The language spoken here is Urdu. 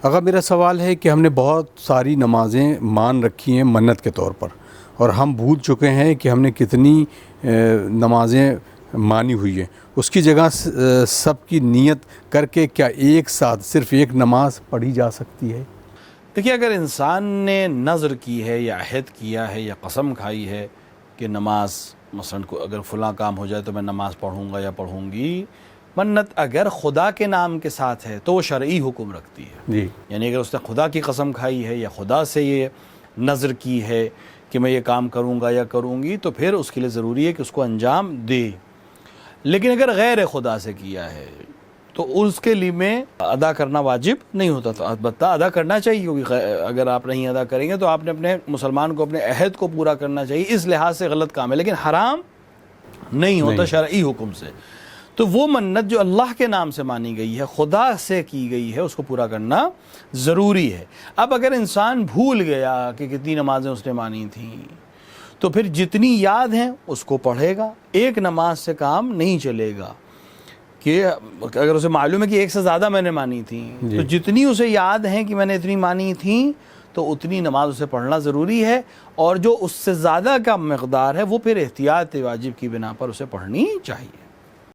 اگر میرا سوال ہے کہ ہم نے بہت ساری نمازیں مان رکھی ہیں منت کے طور پر، اور ہم بھول چکے ہیں کہ ہم نے کتنی نمازیں مانی ہوئی ہیں، اس کی جگہ سب کی نیت کر کے کیا ایک ساتھ صرف ایک نماز پڑھی جا سکتی ہے؟ دیکھیے، اگر انسان نے نذر کی ہے یا عہد کیا ہے یا قسم کھائی ہے کہ نماز مثلا اگر فلاں کام ہو جائے تو میں نماز پڑھوں گا یا پڑھوں گی، منت اگر خدا کے نام کے ساتھ ہے تو وہ شرعی حکم رکھتی ہے جی، یعنی اگر اس نے خدا کی قسم کھائی ہے یا خدا سے یہ نذر کی ہے کہ میں یہ کام کروں گا یا کروں گی، تو پھر اس کے لیے ضروری ہے کہ اس کو انجام دے۔ لیکن اگر غیر خدا سے کیا ہے تو اس کے لیے میں ادا کرنا واجب نہیں ہوتا، تو البتہ ادا کرنا چاہیے، کیونکہ اگر آپ نہیں ادا کریں گے تو آپ نے اپنے مسلمان کو اپنے عہد کو پورا کرنا چاہیے، اس لحاظ سے غلط کام ہے، لیکن حرام نہیں ہوتا شرعی حکم سے۔ تو وہ منت جو اللہ کے نام سے مانی گئی ہے، خدا سے کی گئی ہے، اس کو پورا کرنا ضروری ہے۔ اب اگر انسان بھول گیا کہ کتنی نمازیں اس نے مانی تھیں، تو پھر جتنی یاد ہیں اس کو پڑھے گا، ایک نماز سے کام نہیں چلے گا، کہ اگر اسے معلوم ہے کہ ایک سے زیادہ میں نے مانی تھیں تو جتنی اسے یاد ہیں کہ میں نے اتنی مانی تھیں تو اتنی نماز اسے پڑھنا ضروری ہے، اور جو اس سے زیادہ کا مقدار ہے وہ پھر احتیاط واجب کی بنا پر اسے پڑھنی چاہیے۔